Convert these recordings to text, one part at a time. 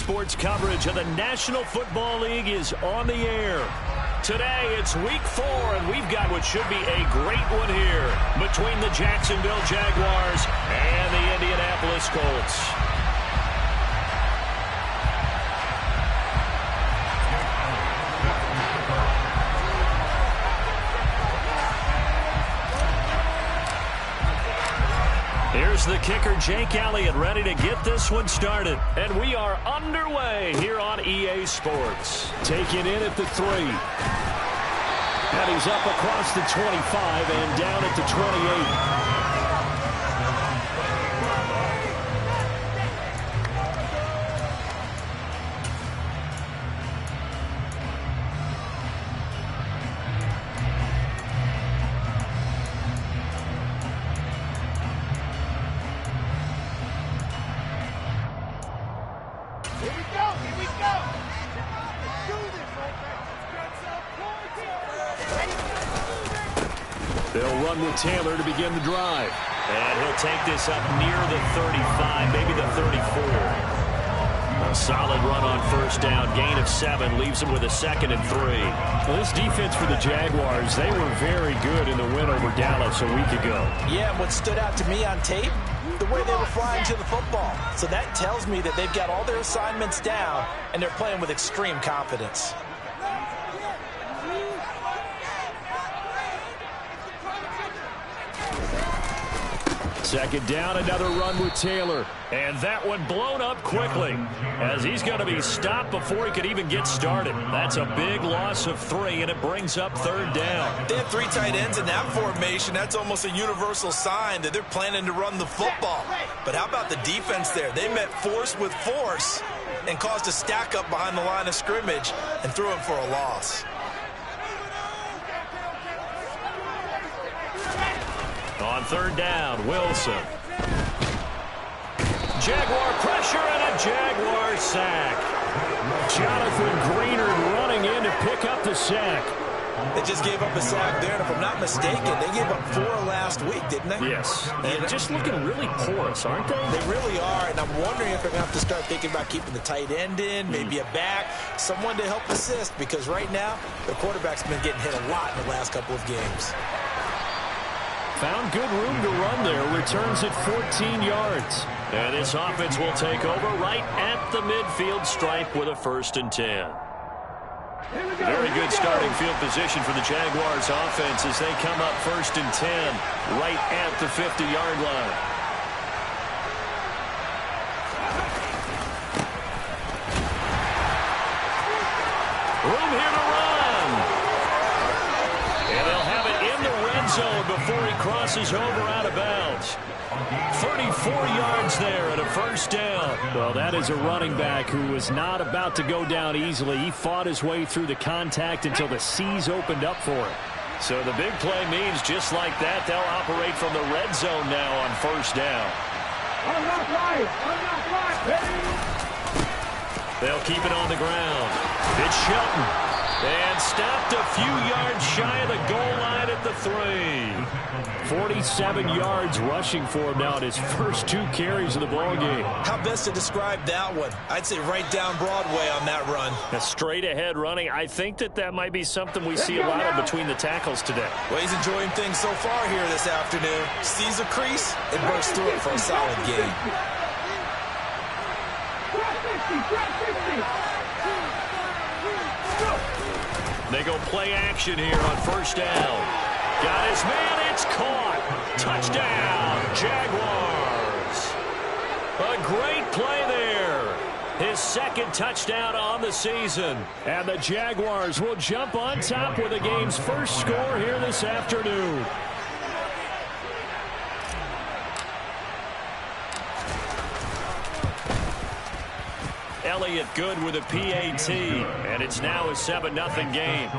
Sports coverage of the National Football League is on the air. Today, it's Week 4, and we've got what should be a great one here between the Jacksonville Jaguars and the Indianapolis Colts. Here's the kicker, Jake Elliott, ready to get this one started. And we are underway here on EA Sports. Taking in at the 3. And he's up across the 25 and down at the 28. They'll run with Taylor to begin the drive. And he'll take this up near the 35, maybe the 34. A solid run on first down. Gain of 7 leaves him with a 2nd and 3. Well, this defense for the Jaguars, they were very good in the win over Dallas a week ago. Yeah, what stood out to me on tape, the way they were flying to the football. So that tells me that they've got all their assignments down, and they're playing with extreme confidence. Second down, another run with Taylor. And that one blown up quickly as he's going to be stopped before he could even get started. That's a big loss of 3, and it brings up 3rd down. They have 3 tight ends in that formation. That's almost a universal sign that they're planning to run the football. But how about the defense there? They met force with force and caused a stack up behind the line of scrimmage and threw him for a loss. On 3rd down, Wilson. Jaguar pressure and a Jaguar sack. Jonathan Greener running in to pick up the sack. They just gave up a sack there, and if I'm not mistaken, they gave up 4 last week, didn't they? Yes. And just looking really porous, aren't they? They really are, and I'm wondering if they're going to have to start thinking about keeping the tight end in, maybe a back, someone to help assist, because right now, the quarterback's been getting hit a lot in the last couple of games. Found good room to run there. Returns at 14 yards. And this offense will take over right at the midfield stripe with a 1st and 10. Very good starting field position for the Jaguars offense as they come up 1st and 10 right at the 50-yard line. Room here to run. And they'll have it in the red zone before he crosses over out of bounds. 34 yards there and a 1st down. Well, that is a running back who was not about to go down easily. He fought his way through the contact until the seas opened up for him. So the big play means just like that, they'll operate from the red zone now on 1st down. They'll keep it on the ground. It's Shelton. And stopped a few yards shy of the goal line at the 3. 47 yards rushing for him now at his first 2 carries of the ballgame. How best to describe that one? I'd say right down Broadway on that run. A straight ahead running. I think that might be something we see a lot of between the tackles today. Well, he's enjoying things so far here this afternoon. Sees a crease and bursts through it for a solid game. They go play action here on 1st down. Got his man, it's caught. Touchdown, Jaguars. A great play there. His 2nd touchdown on the season. And the Jaguars will jump on top with the game's first score here this afternoon. Elliott good with a PAT, and it's now a 7-0 game.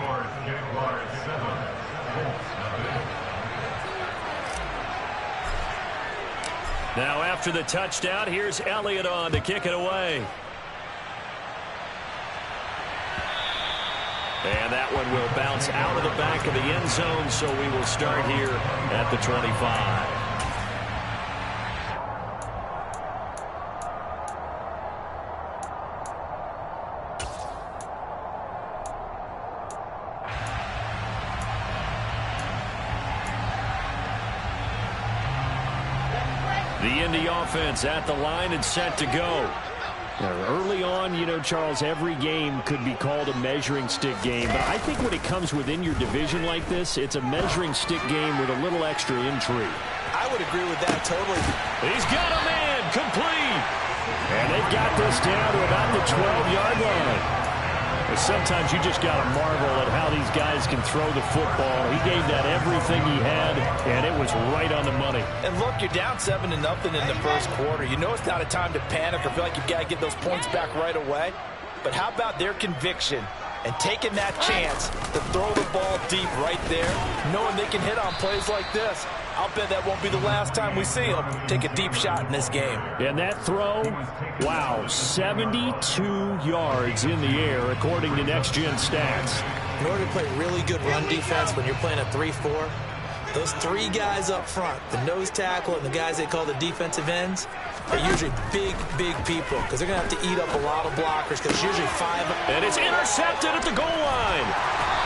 Now after the touchdown, here's Elliott on to kick it away. And that one will bounce out of the back of the end zone, so we will start here at the 25. The Indy offense at the line and set to go. Now, early on, you know, Charles, every game could be called a measuring stick game. But I think when it comes within your division like this, it's a measuring stick game with a little extra intrigue. I would agree with that totally. He's got a man complete. And they've got this down to about the 12-yard line. Sometimes you just got to marvel at how these guys can throw the football. He gave that everything he had, and it was right on the money. And look, you're down 7-0 in the first quarter. You know it's not a time to panic or feel like you've got to get those points back right away. But how about their conviction and taking that chance to throw the ball deep right there, knowing they can hit on plays like this? I'll bet that won't be the last time we see them take a deep shot in this game. And that throw, wow, 72 yards in the air, according to Next Gen Stats. In order to play really good run defense when you're playing a 3-4, those three guys up front, the nose tackle and the guys they call the defensive ends, are usually big, big people because they're going to have to eat up a lot of blockers because usually 5. And it's intercepted at the goal line.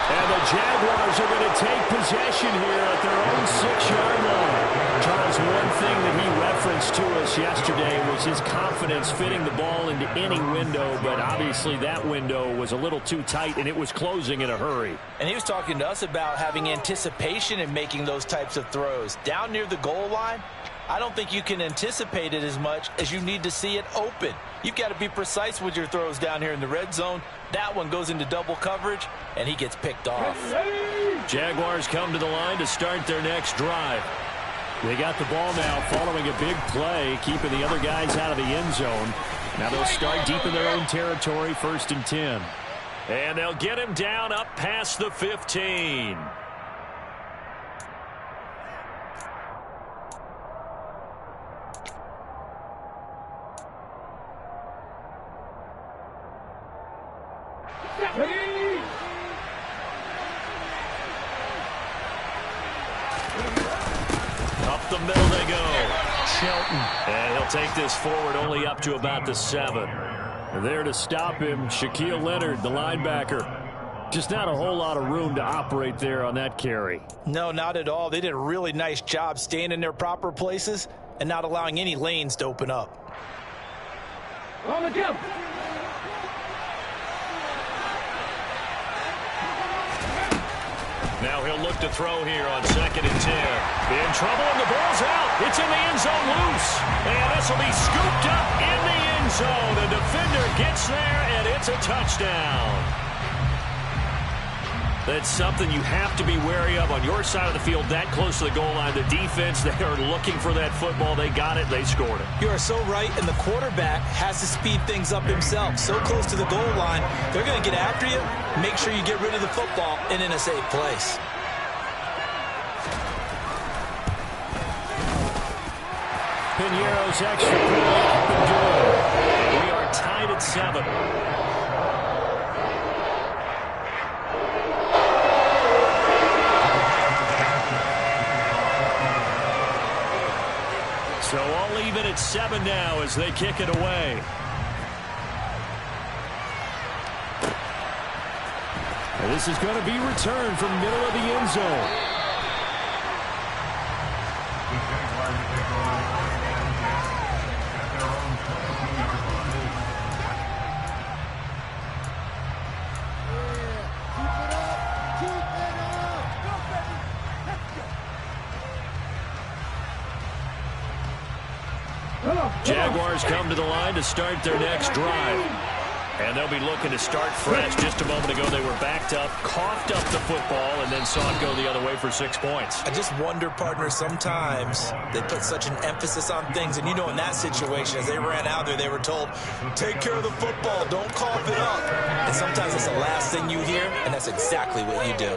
And the Jaguars are going to take possession here at their own 6-yard line. Charles, one thing that he referenced to us yesterday was his confidence fitting the ball into any window, but obviously that window was a little too tight, and it was closing in a hurry. And he was talking to us about having anticipation in making those types of throws. Down near the goal line, I don't think you can anticipate it as much as you need to see it open. You've got to be precise with your throws down here in the red zone. That one goes into double coverage, and he gets picked off. Jaguars come to the line to start their next drive. They got the ball now following a big play, keeping the other guys out of the end zone. Now they'll start deep in their own territory, 1st and 10. And they'll get him down up past the 15. Up the middle they go. Shelton. And he'll take this forward only up to about the 7. There to stop him, Shaquille Leonard, the linebacker. Just not a whole lot of room to operate there on that carry. No, not at all. They did a really nice job staying in their proper places and not allowing any lanes to open up. On the jump. Now he'll look to throw here on 2nd and 10. In trouble, and the ball's out. It's in the end zone loose. And this will be scooped up in the end zone. The defender gets there, and it's a touchdown. That's something you have to be wary of on your side of the field, that close to the goal line. The defense, they are looking for that football. They got it. They scored it. You are so right, and the quarterback has to speed things up himself. So close to the goal line, they're going to get after you. Make sure you get rid of the football and in a safe place. Piñeiro's extra point up and good. We are tied at 7. So all even at 7 now as they kick it away. And this is going to be returned from middle of the end zone. Jaguars come to the line to start their next drive. And they'll be looking to start fresh. Just a moment ago, they were backed up, coughed up the football, and then saw it go the other way for 6 points. I just wonder, partner, sometimes they put such an emphasis on things. And you know, in that situation, as they ran out there, they were told, take care of the football, don't cough it up. And sometimes that's the last thing you hear, and that's exactly what you do.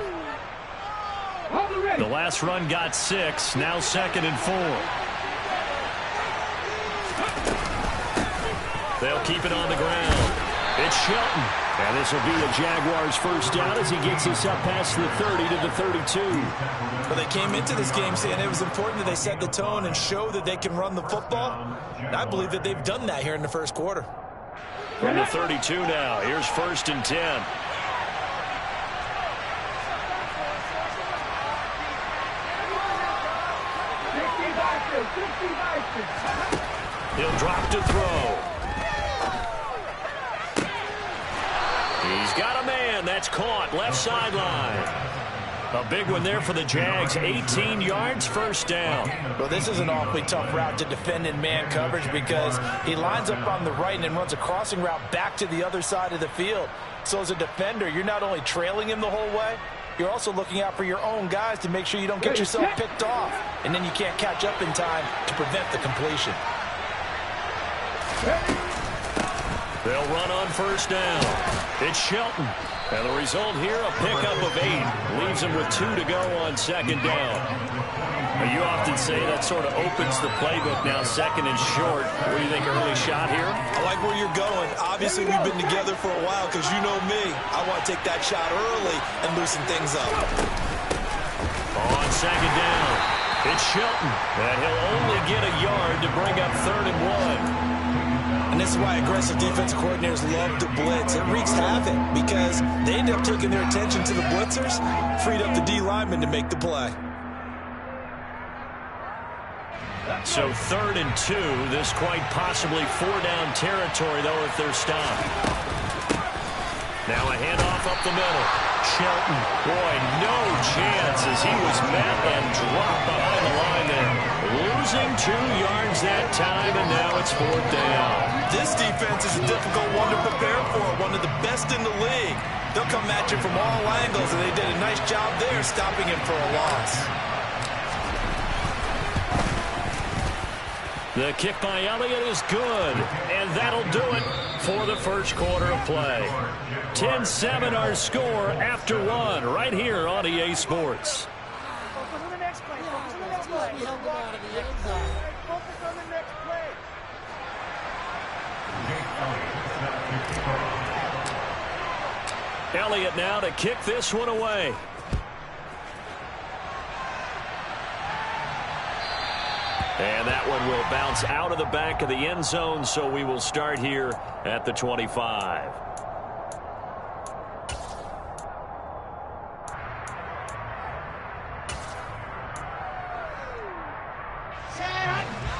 The last run got 6, now 2nd and 4. They'll keep it on the ground. It's Shelton. And this will be a Jaguars first down as he gets us up past the 30 to the 32. Well, they came into this game saying it was important that they set the tone and show that they can run the football. And I believe that they've done that here in the first quarter. From the 32 now, here's 1st and 10. He'll drop to throw. He's got a man. That's caught. Left sideline. A big one there for the Jags. 18 yards, first down. Well, this is an awfully tough route to defend in man coverage because he lines up on the right and then runs a crossing route back to the other side of the field. So as a defender, you're not only trailing him the whole way, you're also looking out for your own guys to make sure you don't get yourself picked off. And then you can't catch up in time to prevent the completion. They'll run on first down. It's Shelton. And the result here, a pickup of 8. Leaves him with 2 to go on second down. You often say that sort of opens the playbook now, second and short. What do you think, early shot here? I like where you're going. Obviously, we've been together for a while because you know me. I want to take that shot early and loosen things up. On second down, it's Shelton. And he'll only get a yard to bring up 3rd and 1. And this is why aggressive defensive coordinators love to blitz. It wreaks havoc because they end up taking their attention to the blitzers, freed up the D lineman to make the play. So 3rd and 2. This quite possibly 4-down territory, though, if they're stopped. Now a handoff up the middle. Shelton, boy, no chance as he was met and dropped behind the line there. Losing 2 yards that time, and now it's 4th down. This defense is a difficult one to prepare for, one of the best in the league. They'll come at you from all angles, and they did a nice job there stopping him for a loss. The kick by Elliott is good, and that'll do it for the first quarter of play. 10-7 our score after 1 right here on EA Sports. Focus on the next play. Focus on the next play. Focus on the next play. Elliott now to kick this one away. And that one will bounce out of the back of the end zone, so we will start here at the 25.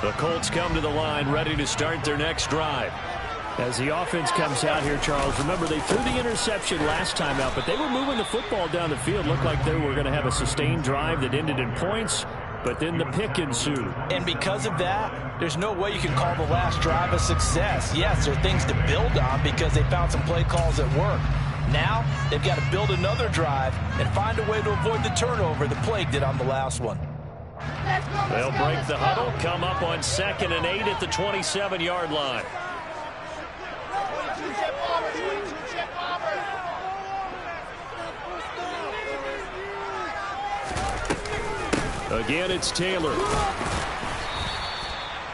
The Colts come to the line ready to start their next drive. As the offense comes out here, Charles, remember they threw the interception last time out, but they were moving the football down the field. Looked like they were going to have a sustained drive that ended in points, but then the pick ensued. And because of that, there's no way you can call the last drive a success. Yes, there are things to build on because they found some play calls that work. Now, they've got to build another drive and find a way to avoid the turnover that plagued it on the last one. They'll break the huddle, come up on 2nd and 8 at the 27-yard line. Again, it's Taylor.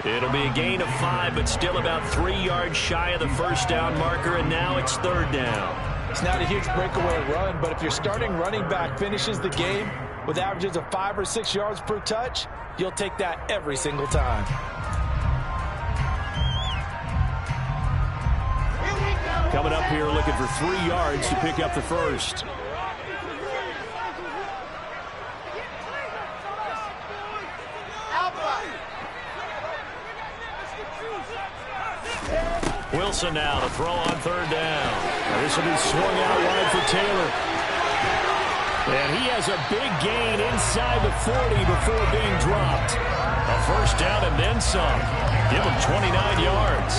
It'll be a gain of 5, but still about 3 yards shy of the first down marker, and now it's 3rd down. It's not a huge breakaway run, but if your starting running back finishes the game with averages of 5 or 6 yards per touch, you'll take that every single time. Coming up here looking for 3 yards to pick up the first. Wilson now to throw on 3rd down. Now this will be swung out wide for Taylor. And he has a big gain inside the 40 before being dropped. A first down and then some. Give him 29 yards.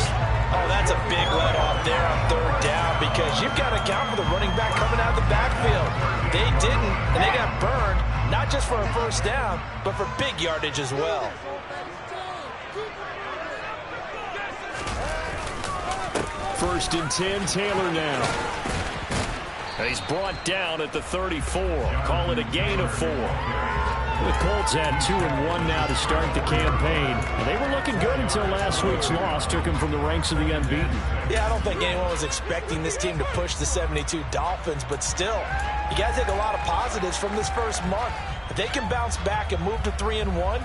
Oh, that's a big let off there on 3rd down because you've got to account for the running back coming out of the backfield. They didn't, and they got burned, not just for a first down, but for big yardage as well. First and 10, Taylor now. And he's brought down at the 34. Call it a gain of 4. The Colts had 2-1 now to start the campaign. And they were looking good until last week's loss took them from the ranks of the unbeaten. Yeah, I don't think anyone was expecting this team to push the 72 Dolphins, but still, you got to take a lot of positives from this first month. If they can bounce back and move to 3-1,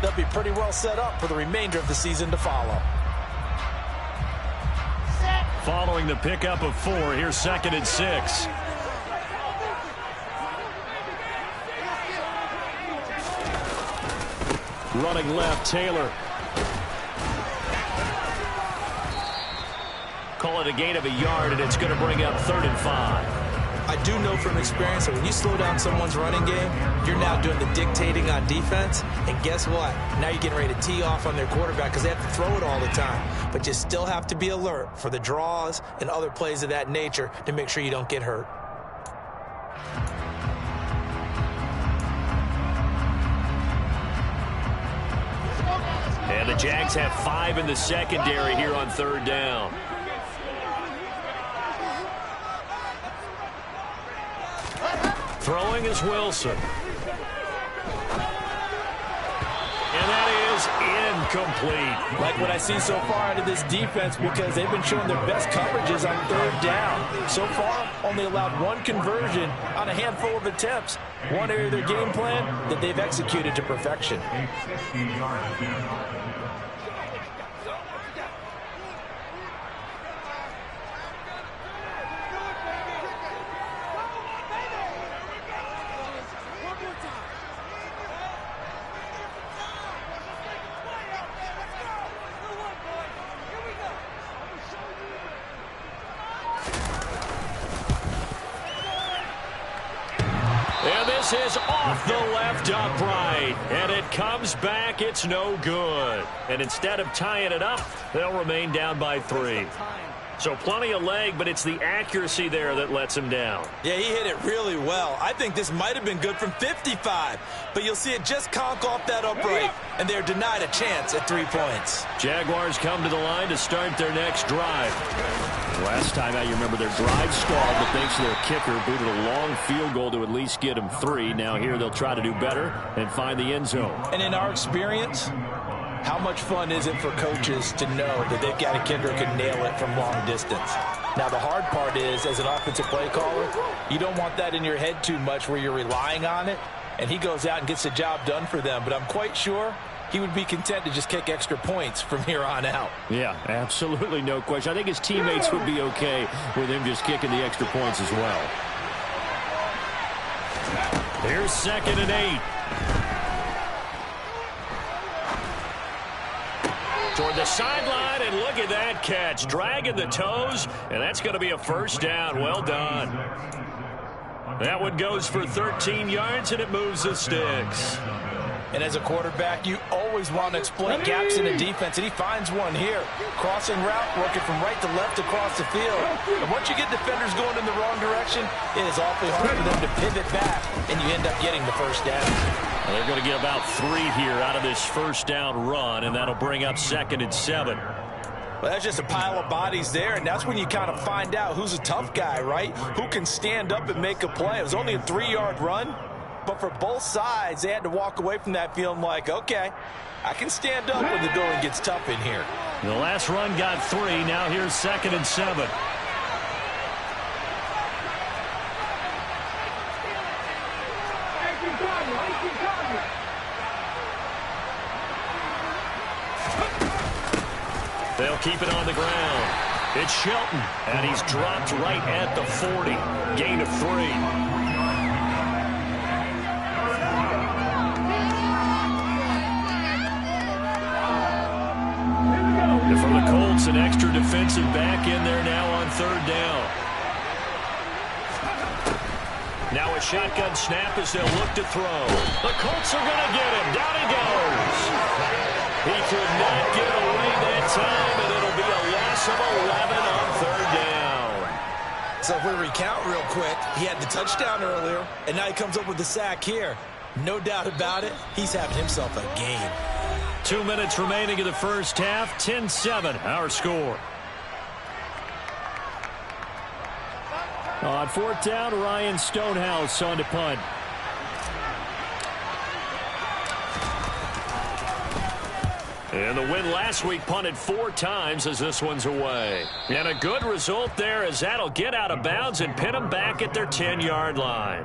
they'll be pretty well set up for the remainder of the season to follow. Following the pickup of 4, here's 2nd and 6. Running left, Taylor. Call it a gain of a yard, and it's going to bring up 3rd and 5. I do know from experience that when you slow down someone's running game, you're now doing the dictating on defense. And guess what? Now you're getting ready to tee off on their quarterback because they have to throw it all the time. But you still have to be alert for the draws and other plays of that nature to make sure you don't get hurt. And the Jags have 5 in the secondary here on 3rd down. Throwing is Wilson. And that is incomplete. Like what I see so far out of this defense, because they've been showing their best coverages on 3rd down. So far, only allowed 1 conversion on a handful of attempts. One area of their game plan that they've executed to perfection. Is off the left upright, and it comes back. It's no good. And instead of tying it up, they'll remain down by 3. So plenty of leg, but it's the accuracy there that lets him down. Yeah, he hit it really well. I think this might have been good from 55, but you'll see it just conk off that upright, and they're denied a chance at 3 points. Jaguars come to the line to start their next drive. Last time out, you remember their drive stalled, but thanks to their kicker, booted a long field goal to at least get them 3. Now here they'll try to do better and find the end zone. And in our experience, how much fun is it for coaches to know that they've got a kicker who can nail it from long distance? Now, the hard part is, as an offensive play caller, you don't want that in your head too much where you're relying on it, and he goes out and gets the job done for them. But I'm quite sure he would be content to just kick extra points from here on out. Yeah, absolutely no question. I think his teammates would be okay with him just kicking the extra points as well. Here's 2nd and 8. Toward the sideline, and look at that catch. Dragging the toes, and that's going to be a 1st down. Well done. That one goes for 13 yards, and it moves the sticks. And as a quarterback, you always want to exploit gaps in the defense, and he finds one here. Crossing route, working from right to left across the field. And once you get defenders going in the wrong direction, it is awfully hard for them to pivot back, and you end up getting the 1st down. Well, they're going to get about 3 here out of this 1st down run, and that'll bring up 2nd and 7. Well, that's just a pile of bodies there, and that's when you kind of find out who's a tough guy, right? Who can stand up and make a play. It was only a 3-yard run. But for both sides, they had to walk away from that feeling like, okay, I can stand up when the going gets tough in here. The last run got 3. Now here's 2nd and 7. They'll keep it on the ground. It's Shelton, and he's dropped right at the 40. Gain of 3. And for the Colts, an extra defensive back in there now on 3rd down. Now a shotgun snap as they'll look to throw. The Colts are going to get him. Down he goes. He could not get away that time, and it'll be a loss of 11 on 3rd down. So if we recount real quick, he had the touchdown earlier, and now he comes up with the sack here. No doubt about it, he's having himself a game. 2 minutes remaining in the 1st half. 10-7, our score. On 4th down, Ryan Stonehouse on to punt. And the win last week punted 4 times as this one's away. And a good result there as that'll get out of bounds and pin them back at their 10-yard line.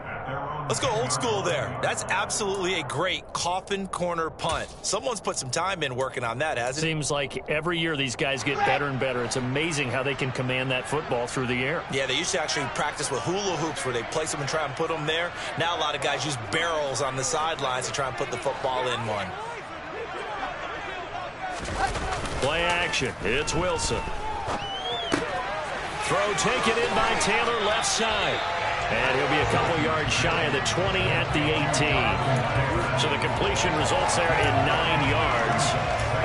Let's go old school there. That's absolutely a great coffin corner punt. Someone's put some time in working on that, hasn't it? Seems like every year these guys get better and better. It's amazing how they can command that football through the air. Yeah, they used to actually practice with hula hoops where they place them and try and put them there. Now a lot of guys use barrels on the sidelines to try and put the football in one. Play action. It's Wilson. Throw taken in by Taylor, left side. And he'll be a couple yards shy of the 20 at the 18. So the completion results there in 9 yards.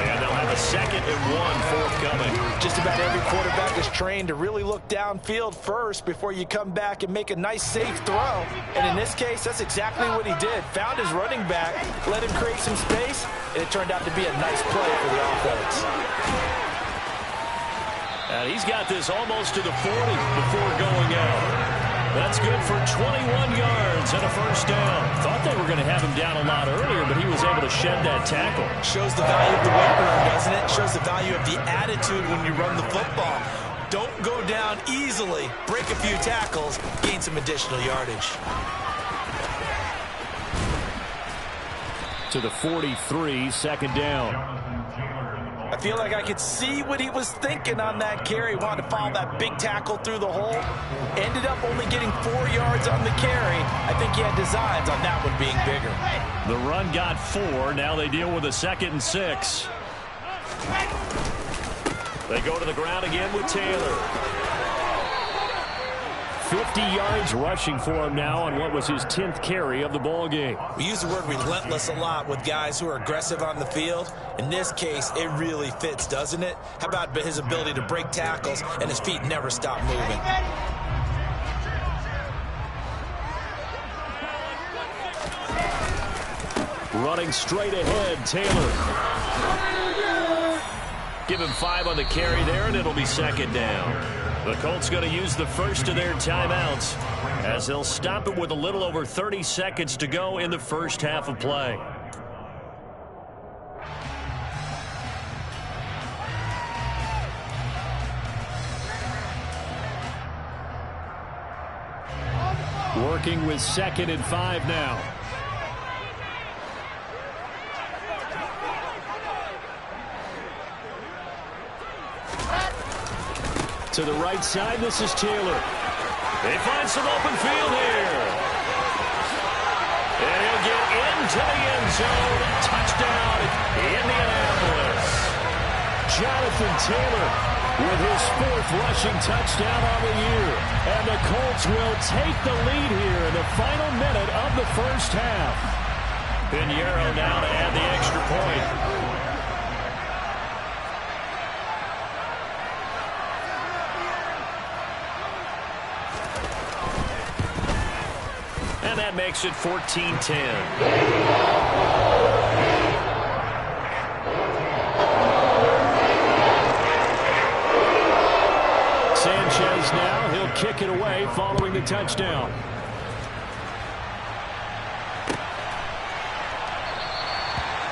And they'll have a 2nd and 1 forthcoming. Just about every quarterback is trained to really look downfield first before you come back and make a nice, safe throw. And in this case, that's exactly what he did. Found his running back, let him create some space, and it turned out to be a nice play for the offense. And he's got this almost to the 40 before going out. That's good for 21 yards and a first down. Thought they were going to have him down a lot earlier, but he was able to shed that tackle. Shows the value of the weight room, doesn't it? Shows the value of the attitude when you run the football. Don't go down easily. Break a few tackles, gain some additional yardage. To the 43, 2nd down. I feel like I could see what he was thinking on that carry. Wanted to follow that big tackle through the hole. Ended up only getting 4 yards on the carry. I think he had designs on that one being bigger. The run got 4. Now they deal with a 2nd and 6. They go to the ground again with Taylor. 50 yards rushing for him now on what was his 10th carry of the ball game. We use the word relentless a lot with guys who are aggressive on the field. In this case, it really fits, doesn't it? How about his ability to break tackles and his feet never stop moving? Running straight ahead, Taylor. Give him 5 on the carry there, and it'll be 2nd down. The Colts going to use the first of their timeouts as they'll stop it with a little over 30 seconds to go in the first half of play. Working with 2nd and 5 now. To the right side, this is Taylor. They find some open field here. And he'll get into the end zone. Touchdown, Indianapolis. Jonathan Taylor with his 4th rushing touchdown on the year. And the Colts will take the lead here in the final minute of the first half. Pinheiro now to add the extra point. And that makes it 14-10. Sanchez now, he'll kick it away following the touchdown.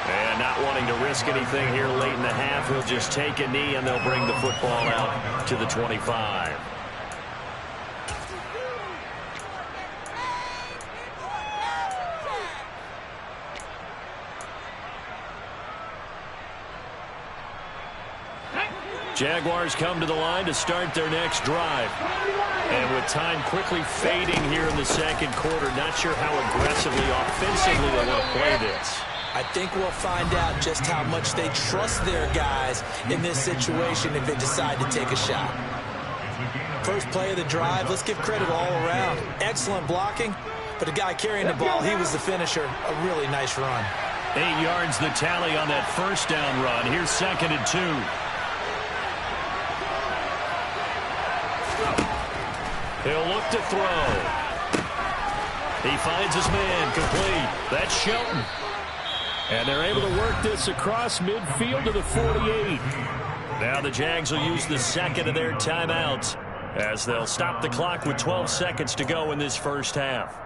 And not wanting to risk anything here late in the half, he'll just take a knee and they'll bring the football out to the 25. Jaguars come to the line to start their next drive. And with time quickly fading here in the second quarter, not sure how aggressively, offensively they want to play this. I think we'll find out just how much they trust their guys in this situation if they decide to take a shot. First play of the drive, let's give credit all around. Excellent blocking, but the guy carrying the ball, he was the finisher. A really nice run. 8 yards the tally on that first down run. Here's 2nd and 2. He'll look to throw. He finds his man complete. That's Shelton. And they're able to work this across midfield to the 48. Now the Jags will use the 2nd of their timeouts as they'll stop the clock with 12 seconds to go in this first half.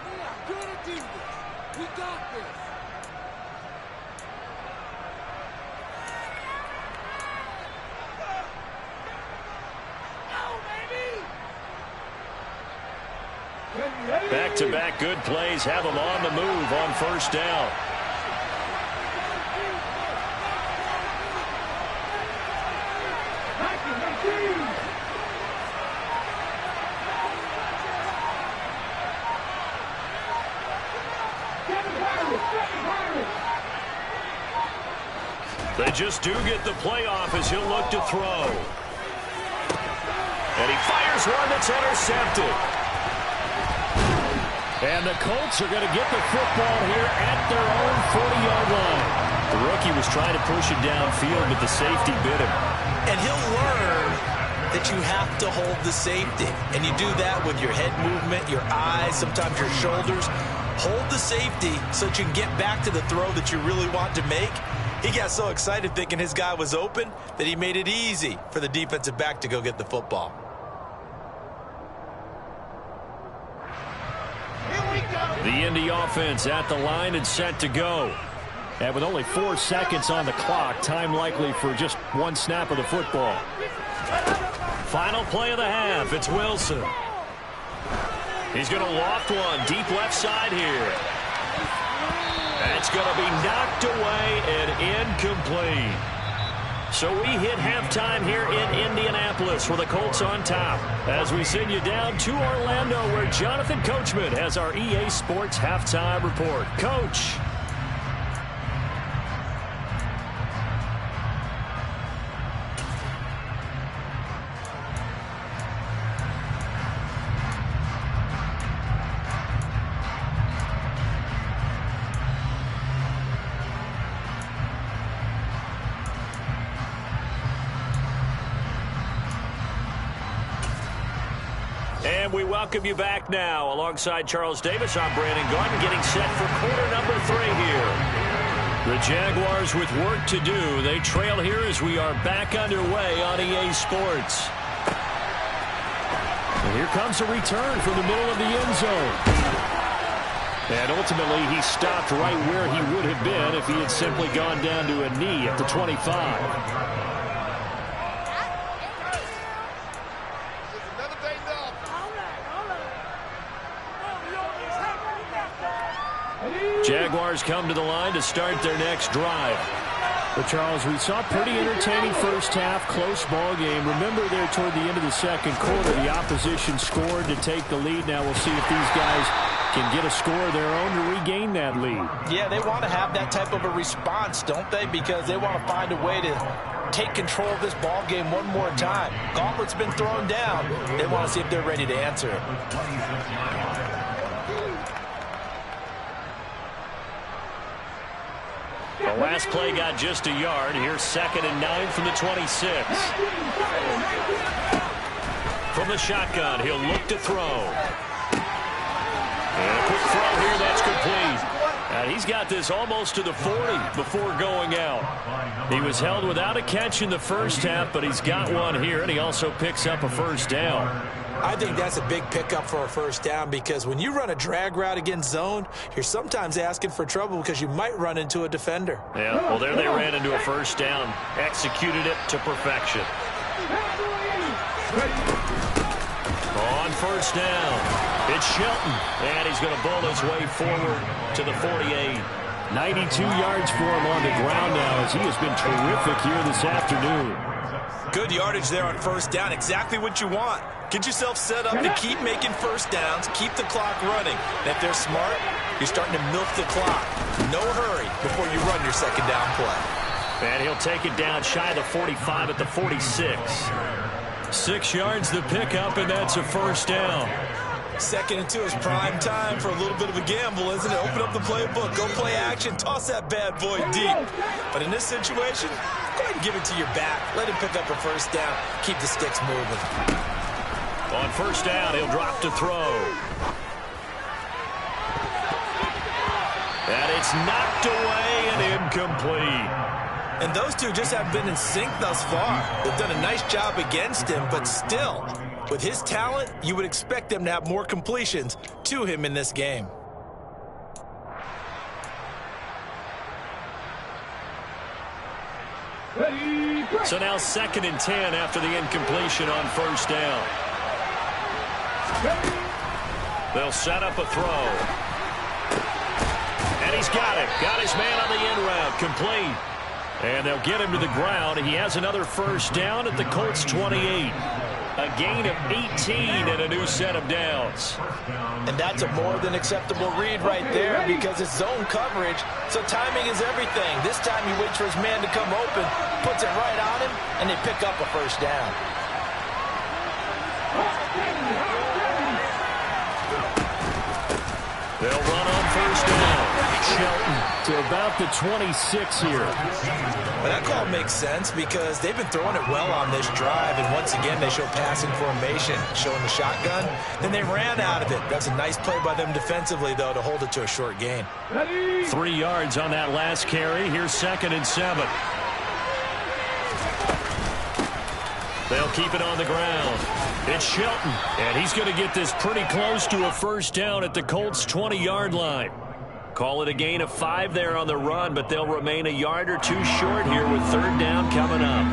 We are going to do this. We got this. Back-to-back good plays have them on the move on first down. They just do get the playoff as he'll look to throw. And he fires one that's intercepted. And the Colts are going to get the football here at their own 40-yard line. The rookie was trying to push it downfield, but the safety bit him. And he'll learn that you have to hold the safety. And you do that with your head movement, your eyes, sometimes your shoulders. Hold the safety so that you can get back to the throw that you really want to make. He got so excited thinking his guy was open that he made it easy for the defensive back to go get the football. The Indy offense at the line and set to go. And with only 4 seconds on the clock, time likely for just one snap of the football. Final play of the half. It's Wilson. He's going to loft one deep left side here. That's going to be knocked away and incomplete. So we hit halftime here in Indianapolis with the Colts on top as we send you down to Orlando where Jonathan Coachman has our EA Sports halftime report. Coach. And we welcome you back now. Alongside Charles Davis, I'm Brandon Garden getting set for quarter number 3 here. The Jaguars with work to do. They trail here as we are back underway on EA Sports. And here comes a return from the middle of the end zone. And ultimately, he stopped right where he would have been if he had simply gone down to a knee at the 25. Jaguars come to the line to start their next drive. But, Charles, we saw a pretty entertaining first half, close ball game. Remember there toward the end of the second quarter, the opposition scored to take the lead. Now we'll see if these guys can get a score of their own to regain that lead. Yeah, they want to have that type of a response, don't they? Because they want to find a way to take control of this ball game one more time. Gauntlet's been thrown down. They want to see if they're ready to answer it. The last play got just a yard. Here's 2nd and 9 from the 26. From the shotgun, he'll look to throw. And a quick throw here, that's complete. And he's got this almost to the 40 before going out. He was held without a catch in the first half, but he's got one here, and he also picks up a first down. I think that's a big pickup for a first down because when you run a drag route against zone, you're sometimes asking for trouble because you might run into a defender. Yeah, well, there they ran into a first down. Executed it to perfection. On first down, it's Shelton, and he's going to bowl his way forward to the 48. 92 yards for him on the ground now as he has been terrific here this afternoon. Good yardage there on first down, exactly what you want. Get yourself set up to keep making first downs, keep the clock running. And if they're smart, you're starting to milk the clock. No hurry before you run your second down play. And he'll take it down shy of the 45 at the 46. 6 yards the pickup, and that's a first down. 2nd and 2 is prime time for a little bit of a gamble, isn't it? Open up the playbook, go play action, toss that bad boy deep. But in this situation, go ahead and give it to your back. Let him pick up a first down. Keep the sticks moving. On first down, he'll drop to throw. And it's knocked away and incomplete. And those two just haven't been in sync thus far. They've done a nice job against him, but still, with his talent, you would expect them to have more completions to him in this game. So now 2nd and 10 after the incompletion on first down. They'll set up a throw. And he's got it. Got his man on the end route. Complete. And they'll get him to the ground. He has another first down at the Colts 28. A gain of 18 and a new set of downs. And that's a more than acceptable read right there because it's zone coverage, so timing is everything. This time he waits for his man to come open, puts it right on him, and they pick up a first down. They'll run on first down. Shelton to about the 26 here. But that call makes sense because they've been throwing it well on this drive, and once again they show passing formation, showing the shotgun. Then they ran out of it. That's a nice play by them defensively, though, to hold it to a short gain. 3 yards on that last carry. Here's 2nd and 7. They'll keep it on the ground. It's Shelton, and he's going to get this pretty close to a first down at the Colts' 20-yard line. Call it a gain of 5 there on the run, but they'll remain a yard or 2 short here with 3rd down coming up.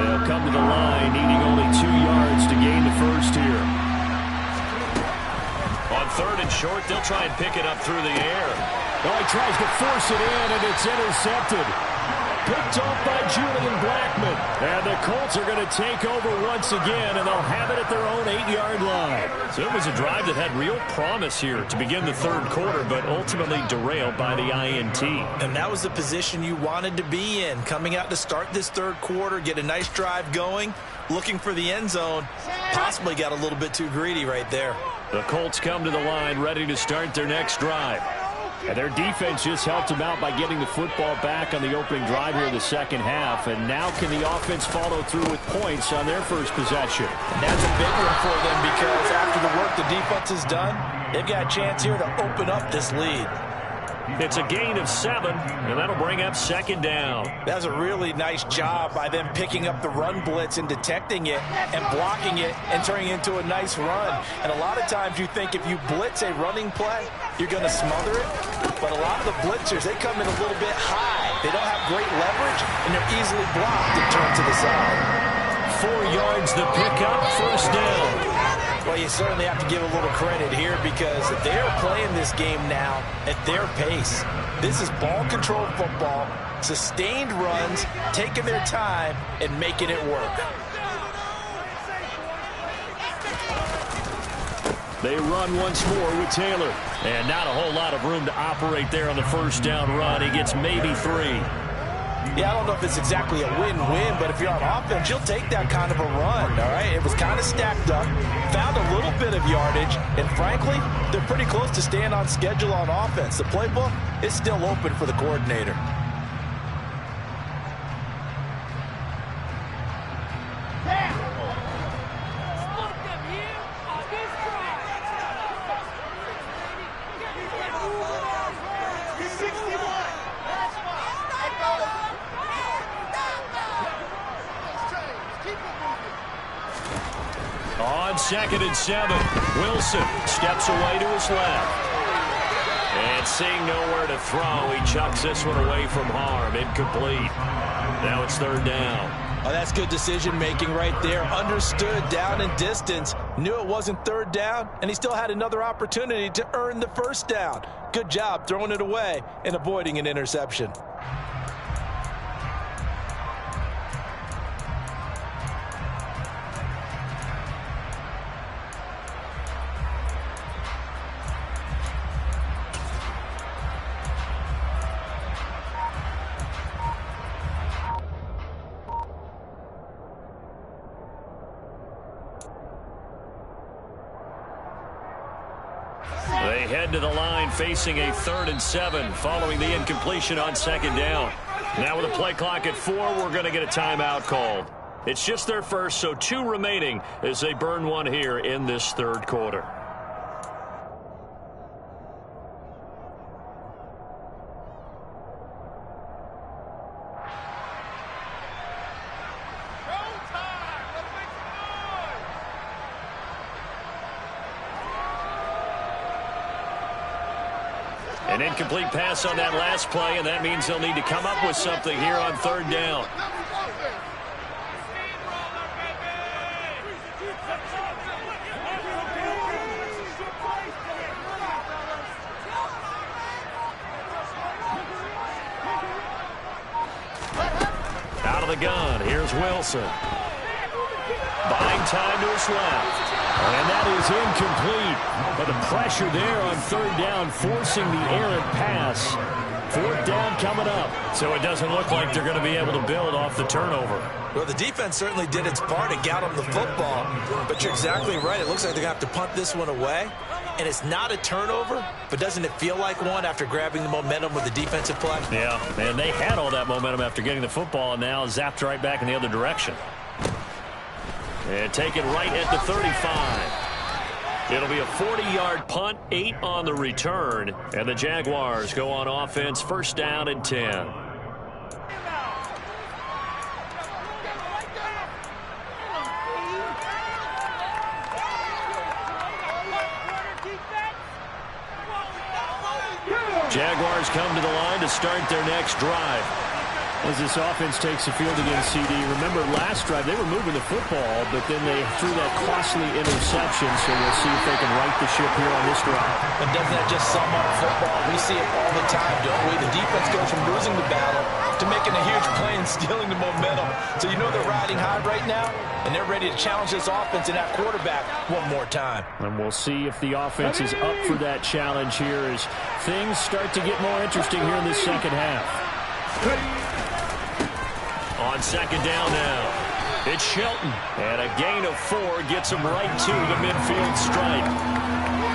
They'll come to the line needing only 2 yards to gain the first here. On 3rd and short, they'll try and pick it up through the air. Oh, he tries to force it in, and it's intercepted. Picked off by Julian Blackmon. And the Colts are going to take over once again, and they'll have it at their own 8-yard line. So it was a drive that had real promise here to begin the 3rd quarter, but ultimately derailed by the INT. And that was the position you wanted to be in, coming out to start this 3rd quarter, get a nice drive going, looking for the end zone. Possibly got a little bit too greedy right there. The Colts come to the line ready to start their next drive. And their defense just helped them out by getting the football back on the opening drive here in the 2nd half. And now can the offense follow through with points on their first possession? And that's a big one for them because after the work the defense has done, they've got a chance here to open up this lead. It's a gain of 7, and that'll bring up 2nd down. That's a really nice job by them picking up the run blitz and detecting it and blocking it and turning it into a nice run. And a lot of times you think if you blitz a running play, you're going to smother it. But a lot of the blitzers, they come in a little bit high. They don't have great leverage, and they're easily blocked and turned to the side. 4 yards the pickup, first down. Well, you certainly have to give a little credit here because they're playing this game now at their pace. This is ball-controlled football, sustained runs, taking their time, and making it work. They run once more with Taylor. And not a whole lot of room to operate there on the first down run. He gets maybe 3. Yeah, I don't know if it's exactly a win-win, but if you're on offense, you'll take that kind of a run, all right? It was kind of stacked up, found a little bit of yardage, and frankly, they're pretty close to staying on schedule on offense. The playbook is still open for the coordinator. On 2nd and 7, Wilson steps away to his left. And seeing nowhere to throw, he chucks this one away from harm. Incomplete. Now it's 3rd down. Oh, that's good decision-making right there. Understood down and distance. Knew it wasn't 3rd down, and he still had another opportunity to earn the first down. Good job throwing it away and avoiding an interception. They head to the line facing a 3rd and 7 following the incompletion on 2nd down. Now with a play clock at 4, we're going to get a timeout called. It's just their first, so 2 remaining as they burn one here in this 3rd quarter. An incomplete pass on that last play, and that means they'll need to come up with something here on 3rd down. Out of the gun, here's Wilson. Buying time to his left. And that is incomplete. But the pressure there on third down, forcing the errant pass. Fourth down coming up. So it doesn't look like they're going to be able to build off the turnover. Well, the defense certainly did its part to get them the football. But you're exactly right. It looks like they're going to have to punt this one away. And it's not a turnover, but doesn't it feel like one after grabbing the momentum with the defensive play? Yeah, and they had all that momentum after getting the football, and now zapped right back in the other direction. And take it right at the 35. It'll be a 40-yard punt, 8 on the return, and the Jaguars go on offense, first down and 10. Jaguars come to the line to start their next drive. As this offense takes the field again, CD, remember last drive they were moving the football, but then they threw that costly interception, so we'll see if they can right the ship here on this drive. And doesn't that just sum up football? We see it all the time, don't we? The defense goes from losing the battle to making a huge play and stealing the momentum. So you know they're riding high right now, and they're ready to challenge this offense and that quarterback one more time. And we'll see if the offense is up for that challenge here as things start to get more interesting here in this second half. On second down now, it's Shelton. And a gain of 4 gets him right to the midfield stripe.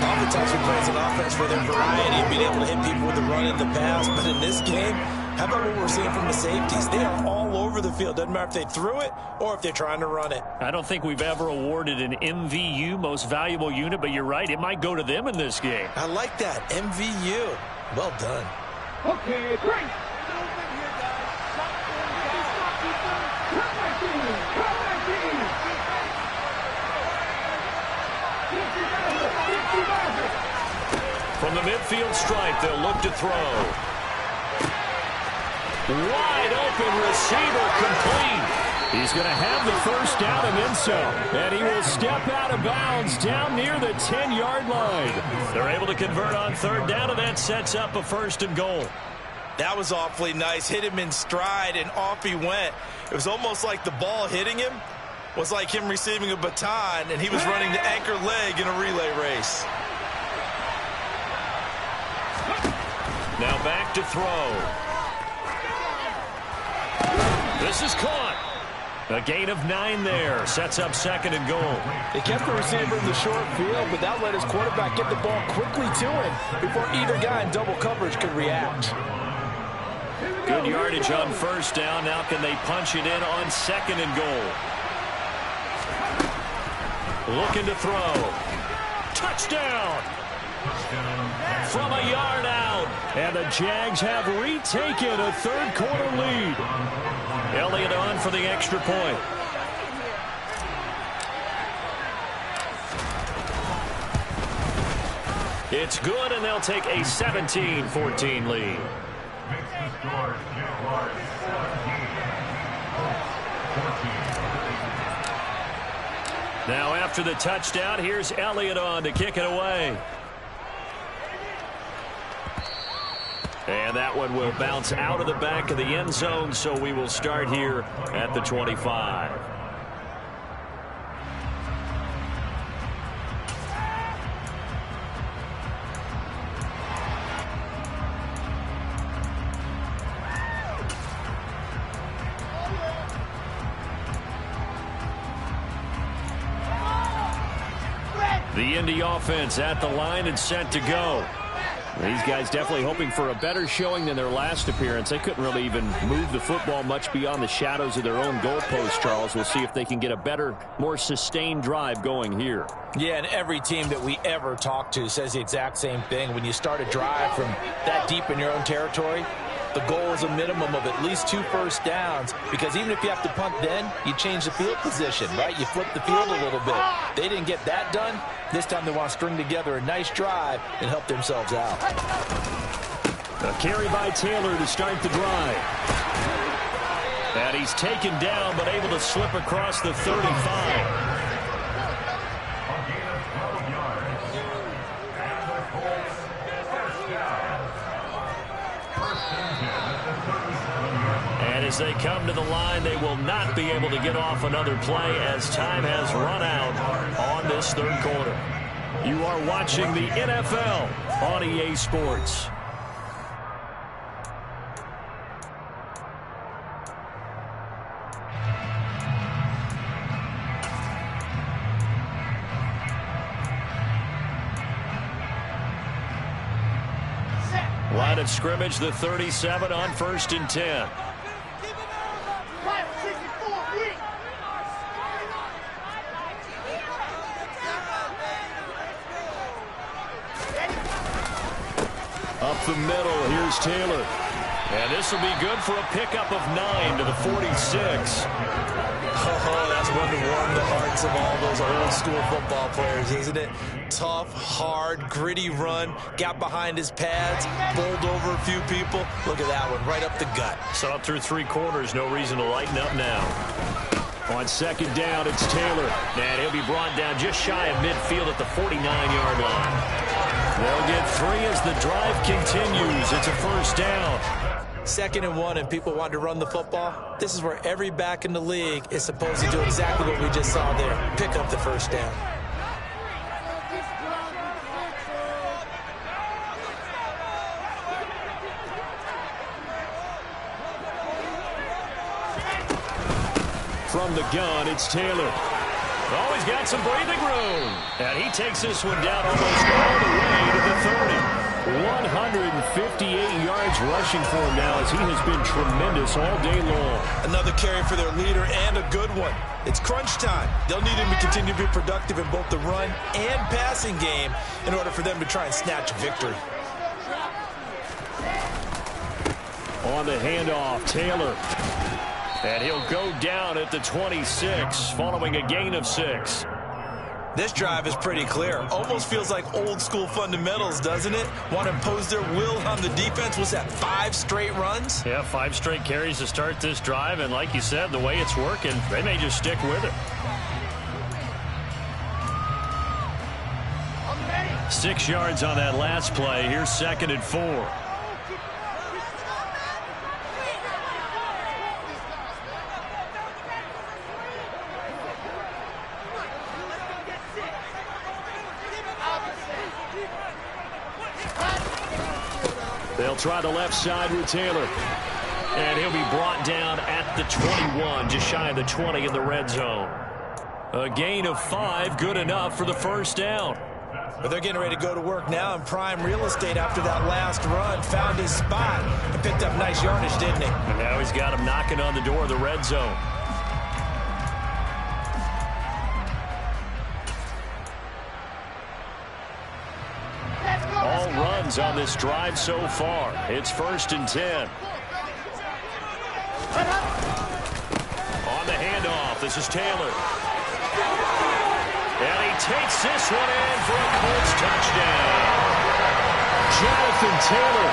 Oftentimes we play as an offense for their variety and being able to hit people with the run and the pass. But in this game, how about what we're seeing from the safeties? They are all over the field. Doesn't matter if they threw it or if they're trying to run it. I don't think we've ever awarded an MVU, most valuable unit, but you're right, it might go to them in this game. I like that, MVU. Well done. Okay, great. From the midfield stripe, they'll look to throw. Wide open receiver complete. He's going to have the first down and then some. And he will step out of bounds down near the 10-yard line. They're able to convert on third down, and that sets up a first and goal. That was awfully nice. Hit him in stride, and off he went. It was almost like the ball hitting him was like him receiving a baton, and he was running the anchor leg in a relay race. Now back to throw. This is caught. A gain of 9 there. Sets up second and goal. They kept the receiver in the short field, but that let his quarterback get the ball quickly to him before either guy in double coverage could react. Good yardage on first down. Now can they punch it in on second and goal? Looking to throw. Touchdown! From a yard out. And the Jags have retaken a third-quarter lead. Elliott on for the extra point. It's good, and they'll take a 17-14 lead. Now after the touchdown, here's Elliott on to kick it away. And that one will bounce out of the back of the end zone, so we will start here at the 25. The Indy offense at the line and set to go. These guys definitely hoping for a better showing than their last appearance. They couldn't really even move the football much beyond the shadows of their own goalpost, Charles. We'll see if they can get a better, more sustained drive going here. Yeah, and every team that we ever talk to says the exact same thing. When you start a drive from that deep in your own territory, the goal is a minimum of at least 2 first downs, because even if you have to punt then, you change the field position, right? You flip the field a little bit. They didn't get that done. This time they want to string together a nice drive and help themselves out. A carry by Taylor to start the drive. And he's taken down, but able to slip across the 35. And as they come to the line, they will not be able to get off another play as time has run out on this third quarter. You are watching the NFL on EA Sports. Line of scrimmage, the 37 on 1st and 10. Up the middle, here's Taylor. And this will be good for a pickup of 9 to the 46. Oh, that's one to warm the hearts of all those old school football players, isn't it? Tough, hard, gritty run. Got behind his pads, bowled over a few people. Look at that one, right up the gut. So up through 3 quarters, no reason to lighten up now. On 2nd down, it's Taylor. And he'll be brought down just shy of midfield at the 49-yard line. They'll get 3 as the drive continues. It's a 1st down. 2nd and 1, and people want to run the football. This is where every back in the league is supposed to do exactly what we just saw there. Pick up the 1st down. From the gun, it's Taylor. Oh, he's got some breathing room. And he takes this one down almost all the way to the 30. 158 yards rushing for him now as he has been tremendous all day long. Another carry for their leader and a good one. It's crunch time. They'll need him to continue to be productive in both the run and passing game in order for them to try and snatch a victory. On the handoff, Taylor. And he'll go down at the 26 following a gain of 6. This drive is pretty clear. Almost feels like old school fundamentals, doesn't it? Want to impose their will on the defense. Was that 5 straight runs? Yeah, 5 straight carries to start this drive. And like you said, the way it's working, they may just stick with it. 6 yards on that last play. Here's 2nd and 4. They'll try the left side with Taylor. And he'll be brought down at the 21, just shy of the 20 in the red zone. A gain of 5, good enough for the 1st down. But they're getting ready to go to work now in prime real estate after that last run. Found his spot and picked up nice yardage, didn't he? And now he's got him knocking on the door of the red zone. All runs on this drive so far. It's 1st and 10. On the handoff, this is Taylor. And he takes this one in for a Colts touchdown. Jonathan Taylor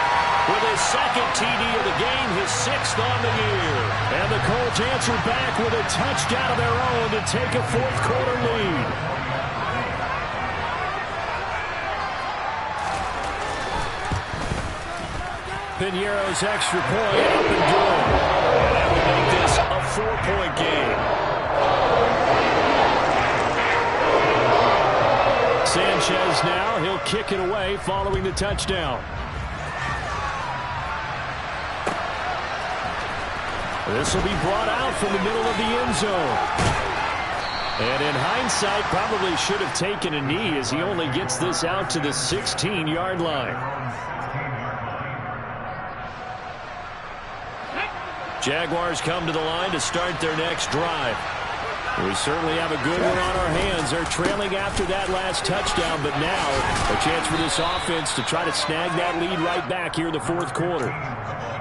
with his 2nd TD of the game, his 6th on the year. And the Colts answer back with a touchdown of their own to take a 4th quarter lead. Piñeiro's extra point up and good. And that would make this a 4-point game. Sanchez now, he'll kick it away following the touchdown. This will be brought out from the middle of the end zone. And in hindsight, probably should have taken a knee as he only gets this out to the 16-yard line. Jaguars come to the line to start their next drive. We certainly have a good one on our hands. They're trailing after that last touchdown, but now a chance for this offense to try to snag that lead right back here in the 4th quarter.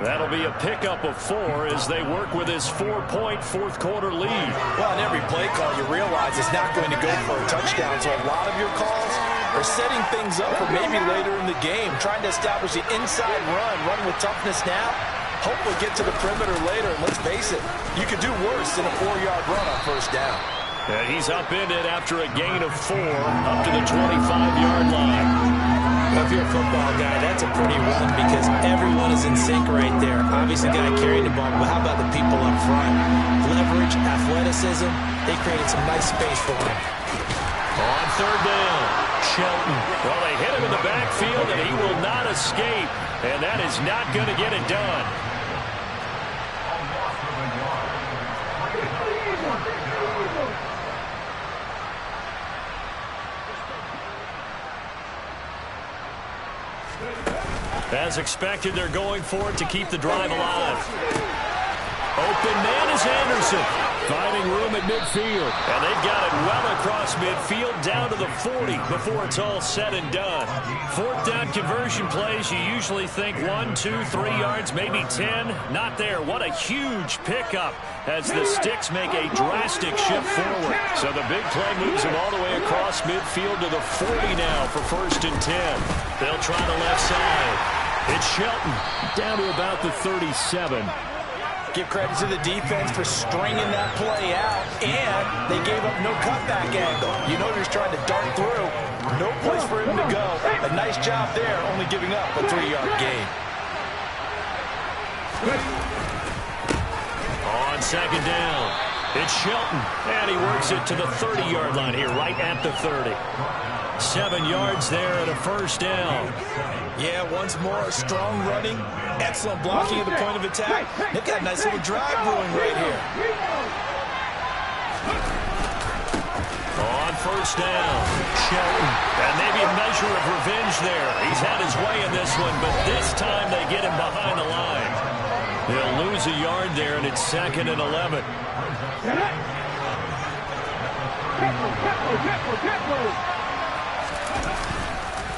That'll be a pickup of 4 as they work with this 4-point 4th quarter lead. Well, in every play call, you realize it's not going to go for a touchdown, so a lot of your calls are setting things up for maybe later in the game, trying to establish the inside run with toughness now. Hopefully get to the perimeter later, and let's face it, you could do worse than a 4-yard run on 1st down. And he's upended after a gain of 4 up to the 25-yard line. Well, if you're a football guy, that's a pretty run because everyone is in sync right there. Obviously, guy carrying the ball, but how about the people up front? Leverage, athleticism, they created some nice space for him. On third down, Shelton. Well, they hit him in the backfield, and he will not escape. And that is not going to get it done. As expected, they're going for it to keep the drive alive. Open man is Anderson. Finding room at midfield. And they've got it well across midfield down to the 40 before it's all said and done. Fourth down conversion plays, you usually think 1, 2, 3 yards, maybe 10. Not there. What a huge pickup as the Sticks make a drastic shift forward. So the big play moves them all the way across midfield to the 40 now for 1st and 10. They'll try the left side. It's Shelton down to about the 37. Give credit to the defense for stringing that play out, and they gave up no cutback angle. You know they're trying to dart through. No place for him to go. A nice job there, only giving up a 3-yard gain. On second down, it's Shelton, and he works it to the 30-yard line here, right at the 30. 7 yards there and a 1st down. Yeah, once more, strong running, excellent blocking at the point of attack. They've got a nice little drive brewing right here. On 1st down, Shelton. And maybe a measure of revenge there. He's had his way in this one, but this time they get him behind the line. They'll lose a yard there, and it's 2nd and 11.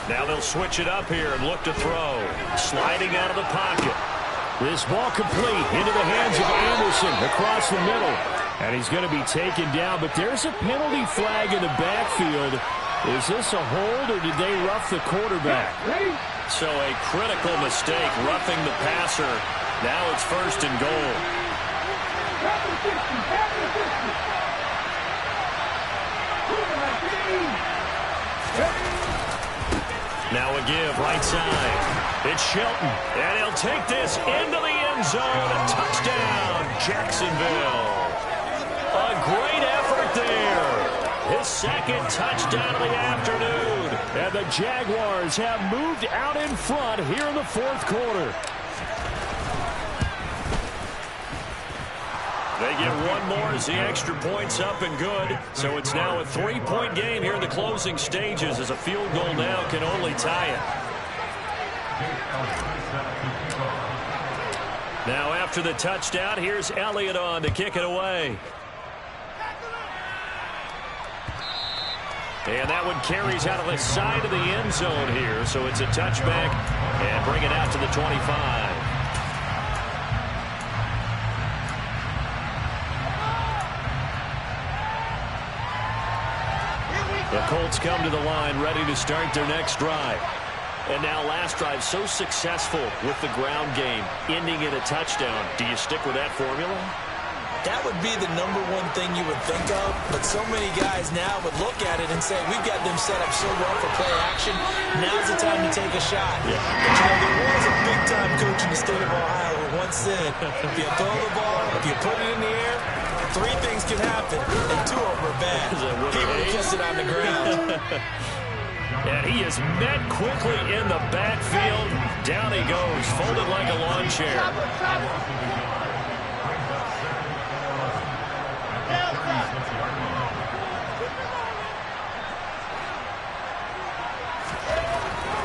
Now they'll switch it up here and look to throw. Sliding out of the pocket. This ball complete into the hands of Anderson across the middle. And he's going to be taken down, but there's a penalty flag in the backfield. Is this a hold, or did they rough the quarterback? So a critical mistake, roughing the passer. Now it's 1st and goal. Now a give, right side. It's Shelton, and he'll take this into the end zone. A touchdown, Jacksonville. A great effort there. His 2nd touchdown of the afternoon. And the Jaguars have moved out in front here in the 4th quarter. They get one more as the extra point's up and good. So it's now a 3-point game here in the closing stages as a field goal now can only tie it. Now after the touchdown, here's Elliott on to kick it away. And that one carries out of the side of the end zone here. So it's a touchback and bring it out to the 25. The Colts come to the line ready to start their next drive. And now last drive so successful with the ground game, ending in a touchdown. Do you stick with that formula? That would be the #1 thing you would think of, but so many guys now would look at it and say, we've got them set up so well for play action, now's the time to take a shot. Yeah. But you know, there was a big-time coach in the state of Ohio who once said, if you throw the ball, if you put it in the air, 3 things can happen, and 2 of them are bad. He would have kissed it on the ground. And he is met quickly in the backfield. Down he goes, folded like a lawn chair.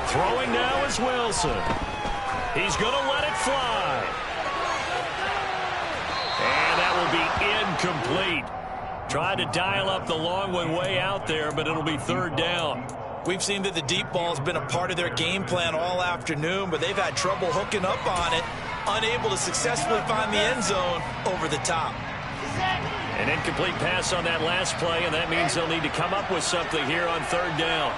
Throwing now is Wilson. He's going to let it fly. And that will be incomplete. Tried to dial up the long one way out there, but it'll be 3rd down. We've seen that the deep ball's been a part of their game plan all afternoon, but they've had trouble hooking up on it, unable to successfully find the end zone over the top. An incomplete pass on that last play, and that means they'll need to come up with something here on 3rd down.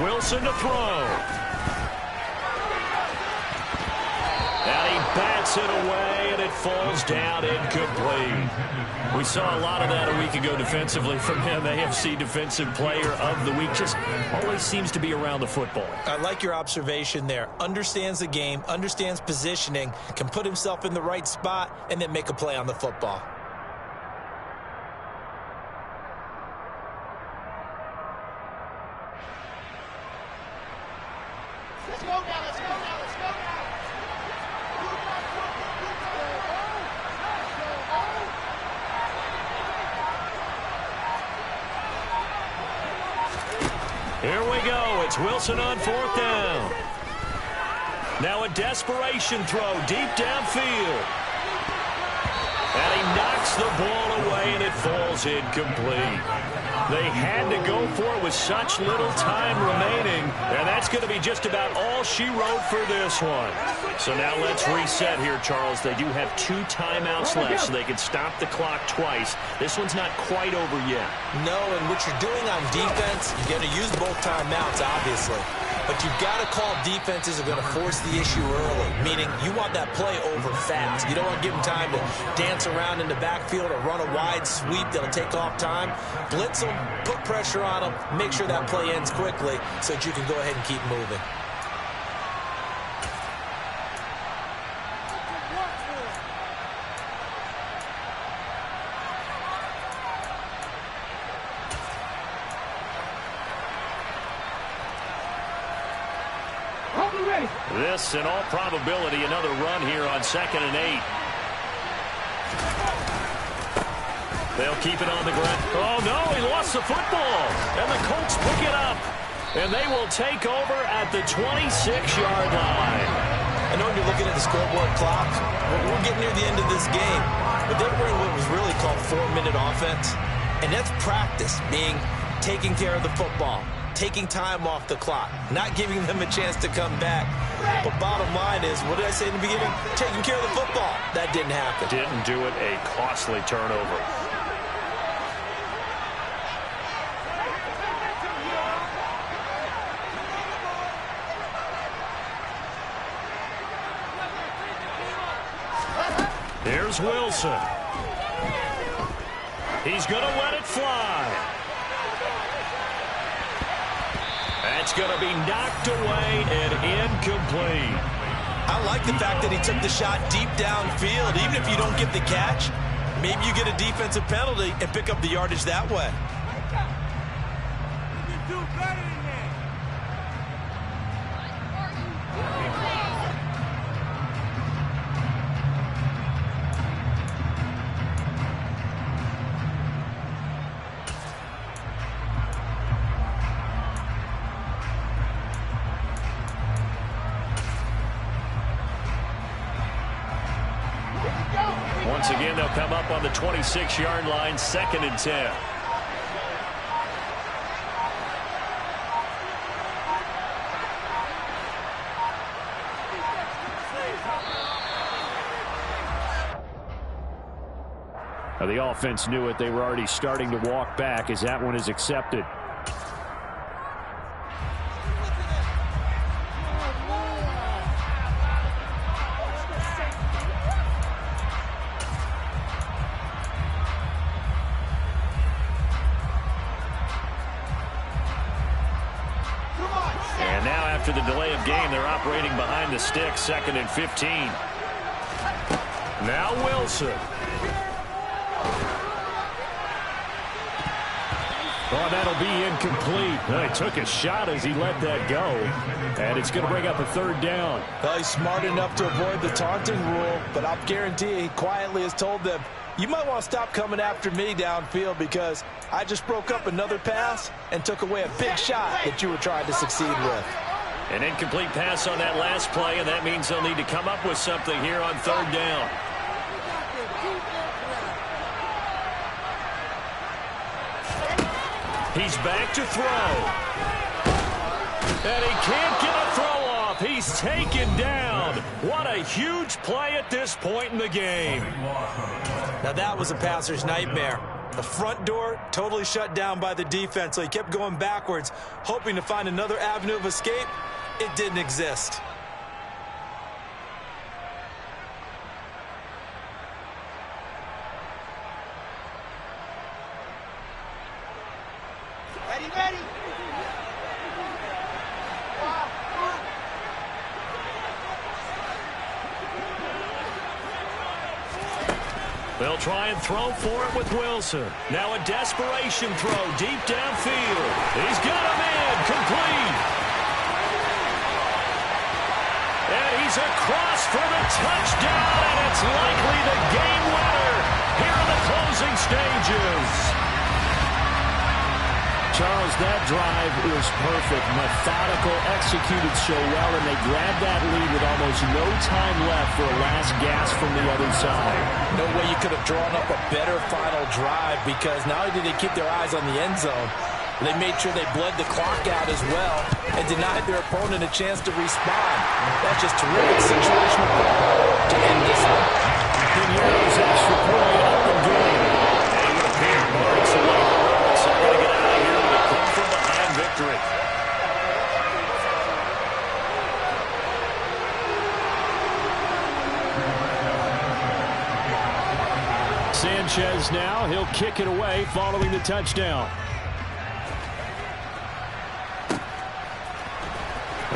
Wilson to throw. And he bats it away, and it falls down incomplete. We saw a lot of that a week ago defensively from him. AFC Defensive Player of the Week. Just always seems to be around the football. I like your observation there. Understands the game, understands positioning, can put himself in the right spot, and then make a play on the football. Let's go now, let's go now, let's go now. Here we go. It's Wilson on 4th down. Now a desperation throw deep downfield. And he knocks the ball away, and it falls incomplete. They had to go for it with such little time remaining, and that's going to be just about all she wrote for this one. So now let's reset here, Charles. They do have 2 timeouts left, so they can stop the clock twice. This one's not quite over yet. No, and what you're doing on defense, you're going to use both timeouts, obviously. But you've got to call defenses are going to force the issue early, meaning you want that play over fast. You don't want to give them time to dance around in the backfield or run a wide sweep that'll take off time. Blitz them, put pressure on them, make sure that play ends quickly so that you can go ahead and keep moving. This, in all probability, another run here on 2nd and 8. They'll keep it on the ground. Oh, no, he lost the football. And the Colts pick it up. And they will take over at the 26-yard line. I know when you're looking at the scoreboard clock, we're getting near the end of this game. But they were in what was really called 4-minute offense. And that's practice, being taking care of the football, taking time off the clock, not giving them a chance to come back. But bottom line is, what did I say in the beginning? Taking care of the football. That didn't happen. Didn't do it. A costly turnover. Here's Wilson. He's going to let it fly. That's going to be knocked away and incomplete. I like the fact that he took the shot deep downfield. Even if you don't get the catch, maybe you get a defensive penalty and pick up the yardage that way. You can do better than that. Once again, they'll come up on the 26-yard line, 2nd and 10. Now, the offense knew it. They were already starting to walk back as that one is accepted. And now after the delay of game, they're operating behind the stick, 2nd and 15. Now Wilson. Oh, that'll be incomplete. Well, he took a shot as he let that go. And it's going to bring up a 3rd down. Well, he's smart enough to avoid the taunting rule, but I'll guarantee he quietly has told them, you might want to stop coming after me downfield because I just broke up another pass and took away a big shot that you were trying to succeed with. An incomplete pass on that last play, and that means they'll need to come up with something here on 3rd down. He's back to throw. And he can't get a throw off. He's taken down. What a huge play at this point in the game. Now that was a passer's nightmare. The front door totally shut down by the defense, so he kept going backwards, hoping to find another avenue of escape. It didn't exist. Ready, ready. They'll try and throw for it with Wilson. Now a desperation throw deep downfield. He's got a man complete. And he's across for the touchdown, and it's likely the game winner here in the closing stages. Charles, that drive was perfect. Methodical, executed so well, and they grabbed that lead with almost no time left for a last gasp from the other side. No way you could have drawn up a better final drive, because not only did they keep their eyes on the end zone, they made sure they bled the clock out as well and denied their opponent a chance to respond. That's just terrific situational football to end this one. Pinheiro's extra point up and good. And he would appear marks away the road, so they're going to get out of here with a come-from-behind victory. Sanchez now, he'll kick it away following the touchdown.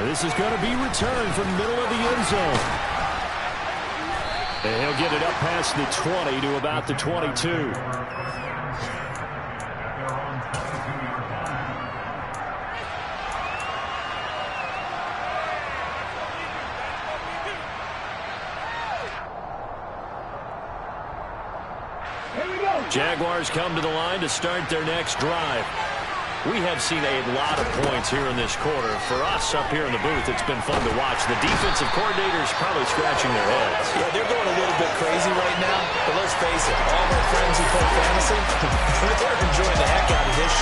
This is going to be returned from the middle of the end zone. And he'll get it up past the 20 to about the 22. Jaguars come to the line to start their next drive. We have seen a lot of points here in this quarter. For us up here in the booth, it's been fun to watch. The defensive coordinators probably scratching their heads. Yeah, they're going a little bit crazy right now, but let's face it, all of our friends who play fantasy, they're enjoying the heck out of this show.